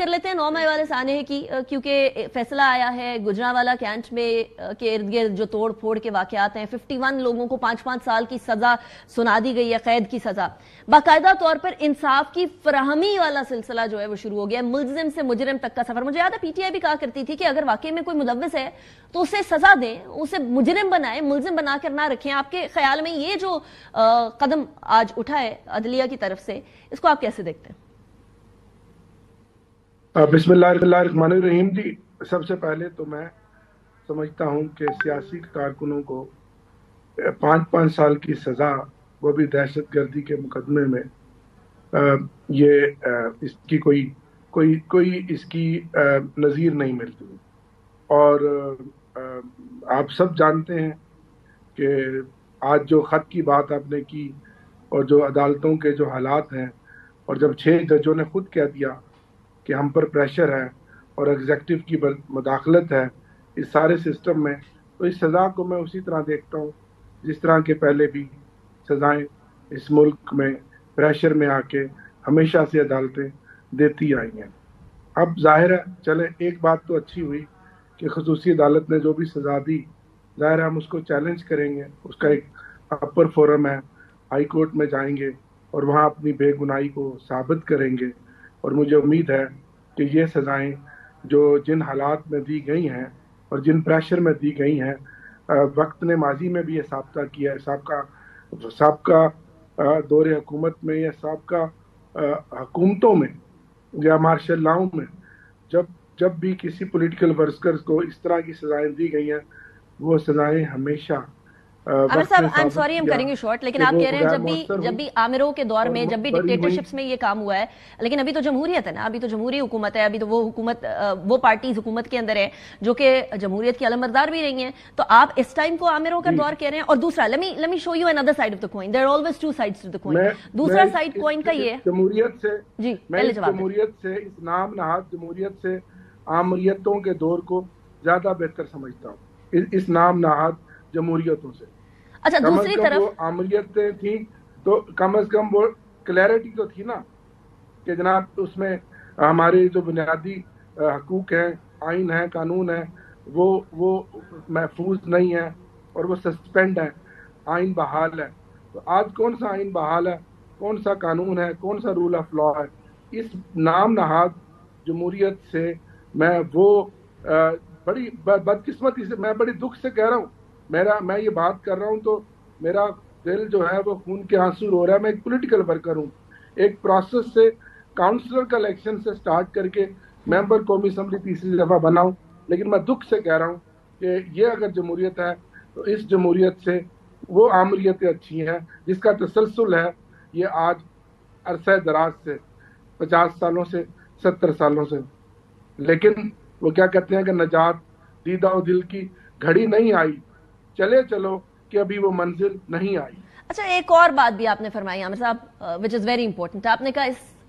کر لیتے ہیں 9 مئی والے سانحے کی، کیونکہ فیصلہ آیا ہے گجرانوالہ کینٹ میں کے ارد گرد جو توڑ پھوڑ کے واقعات ہیں، 51 لوگوں کو 5-5 سال کی سزا سنا دی گئی ہے، قید کی سزا. باقاعدہ طور پر انصاف کی فراہمی والا سلسلہ جو ہے وہ شروع ہو گیا ہے، ملزم سے مجرم تک کا سفر. مجھے یاد ہے پی ٹی آئی بھی کہا کرتی تھی کہ اگر واقعی میں کوئی ملوث ہے تو اسے سزا دیں، اسے مجرم بنائیں، ملزم بنا کر نہ رکھیں. آپ کے خیال میں یہ جو قدم آج اٹھا ہے عدلیہ کی طرف سے، اس کو آپ کیسے دیکھتے ہیں؟ بسم اللہ الرحمن الرحیم. جی، سب سے پہلے تو میں سمجھتا ہوں کہ سیاسی کارکنوں کو 5-5 سال کی سزا، وہ بھی دہشت گردی کے مقدمے میں، یہ اس کی کوئی اس کی نظیر نہیں ملتی. اور آپ سب جانتے ہیں کہ آج جو خط کی بات آپ نے کی اور جو عدالتوں کے جو حالات ہیں، اور جب 6 ججوں نے خود کہہ دیا کہ ہم پر پریشر ہے اور ایگزیکٹو کی مداخلت ہے اس سارے سسٹم میں، تو اس سزا کو میں اسی طرح دیکھتا ہوں جس طرح کے پہلے بھی سزائیں اس ملک میں پریشر میں آ کے ہمیشہ سے عدالتیں دیتی آئی ہیں. اب ظاہر ہے، چلے ایک بات تو اچھی ہوئی کہ خصوصی عدالت نے جو بھی سزا دی، ظاہر ہے ہم اس کو چیلنج کریں گے. اس کا ایک اپر فورم ہے، ہائی کورٹ میں جائیں گے اور وہاں اپنی بے گناہی کو ثابت کریں گے. اور مجھے امید ہے کہ یہ سزائیں جو جن حالات میں دی گئی ہیں اور جن پریشر میں دی گئی ہیں، وقت نے ماضی میں بھی یہ ثابتہ کیا ہے، سابقہ دور حکومت میں یا سابقہ حکومتوں میں یا مارشل لاؤں میں جب بھی کسی پولیٹیکل ورکرز کو اس طرح کی سزائیں دی گئی ہیں، وہ سزائیں ہمیشہ عامر صاحب I'm sorry I'm cutting you short، لیکن آپ کہہ رہے ہیں جب بھی عامروں کے دور میں، جب بھی ڈکٹیٹرشپس میں یہ کام ہوا ہے، لیکن ابھی تو جمہوریت ہے نا، ابھی تو جمہوری حکومت ہے، ابھی تو وہ پارٹیز حکومت کے اندر ہے جو کہ جمہوریت کی علمبردار بھی رہی ہیں. تو آپ اس ٹائم کو عامروں کا دور کہہ رہے ہیں. اور دوسرا let me show you another side of the coin. There are always two sides to the coin. دوسرا سائڈ کوئن کا یہ جمہوریت سے، جی میں جمہوریت سے، اس نام نہاد جمہوریت سے آمریتوں کے دور کو زیادہ بہتر سمجھتا ہوں، اس نام نہاد جمہوریتوں سے. اچھا، دوسری طرف وہ آمریتیں تھیں تو کم از کم وہ کلیئرٹی تو تھی نا کہ جناب اس میں ہمارے جو بنیادی حقوق ہیں، آئین ہے، قانون ہے، وہ محفوظ نہیں ہے اور وہ سسپینڈ ہے، آئین بحال ہے. تو آج کون سا آئین بحال ہے، کون سا قانون ہے، کون سا رول آف لا ہے؟ اس نام نہاد جمہوریت سے میں وہ بڑی بدقسمتی سے، میں بڑی دکھ سے کہہ رہا ہوں، میں یہ بات کر رہا ہوں تو میرا دل جو ہے وہ خون کے آنسو رو رہا ہے. میں ایک پولیٹیکل ورکر ہوں، ایک پروسیس سے کاؤنسلر کا الیکشن سے سٹارٹ کر کے ممبر قومی اسمبلی تیسری دفعہ بنا ہوں، لیکن میں دکھ سے کہہ رہا ہوں کہ یہ اگر جمہوریت ہے تو اس جمہوریت سے وہ آمریتیں اچھی ہیں جس کا تسلسل ہے یہ آج عرصہ دراز سے 50 سالوں سے 70 سالوں سے. لیکن وہ کیا کہتے ہیں کہ نجات دیدہ و دل کی گھڑی نہیں آئی، چلے چلو کہ ابھی وہ منزل نہیں آئی. اچھا، ایک اور بات بھی آپ نے فرمائی عامر صاحب which is very important. آپ نے کہا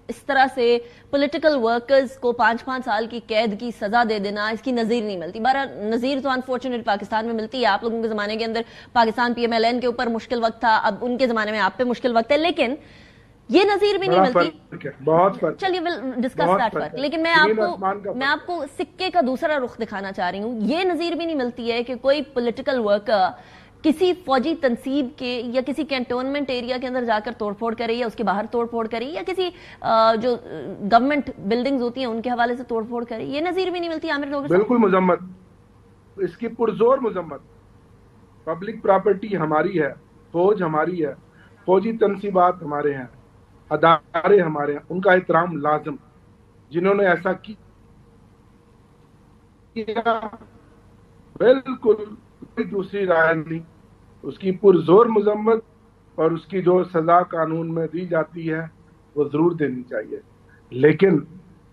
اس طرح سے پولیٹیکل ورکرز کو 5-5 سال کی قید کی سزا دے دینا، اس کی نظیر نہیں ملتی. بہرحال نظیر تو انفارچونیٹ پاکستان میں ملتی ہے. آپ لوگوں کے زمانے کے اندر Pakistan P M L N کے اوپر مشکل وقت تھا، اب ان کے زمانے میں آپ پہ مشکل وقت ہے، لیکن یہ نظیر بھی نہیں ملتی. بہت فرق، چلیے ول ڈسکس دیٹ فرق. لیکن میں آپ کو سکے کا دوسرا رخ دکھانا چاہ رہی ہوں. یہ نظیر بھی نہیں ملتی ہے کہ کوئی پولیٹیکل ورکر کسی فوجی تنصیب کے یا کسی کینٹونمنٹ ایریا کے اندر جا کر توڑ پھوڑ کرے یا اس کے باہر توڑ پھوڑ کرے یا کسی جو گورنمنٹ بلڈنگز ہوتی ہیں ان کے حوالے سے توڑ پھوڑ کرے. یہ نظیر بھی نہیں ملتی عامر لوگوں سے. بالکل مذمت، اس کی پرزور مذمت. پبلک پراپرٹی ہماری ہے، فوج ہماری ہے، فوجی تنصیبات ہمارے ہیں، ادارے ہمارے ہیں، ان کا احترام لازم. جنہوں نے ایسا کیا بالکل کوئی دوسری رائے نہیں، اس کی پرزور مذمت اور اس کی جو سزا قانون میں دی جاتی ہے وہ ضرور دینی چاہیے. لیکن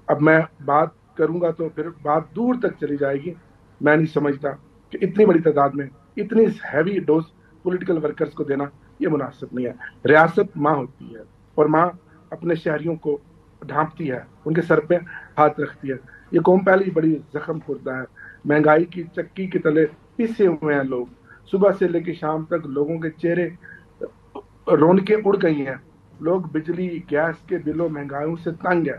اب میں بات کروں گا تو پھر بات دور تک چلی جائے گی. میں نہیں سمجھتا کہ اتنی بڑی تعداد میں اتنی ہیوی ڈوز پولیٹیکل ورکرز کو دینا یہ مناسب نہیں ہے. ریاست ماں ہوتی ہے اور ماں اپنے شہریوں کو ڈھانپتی ہے، ان کے سر پہ ہاتھ رکھتی ہے. یہ قوم پہلی بڑی زخم خوردہ ہے. مہنگائی کی چکی کے تلے پسے ہوئے ہیں لوگ. صبح سے لے کے شام تک لوگوں کے چہرے رونقیں اڑ گئی ہیں. لوگ بجلی گیس کے بلوں مہنگائیوں سے تنگ ہیں.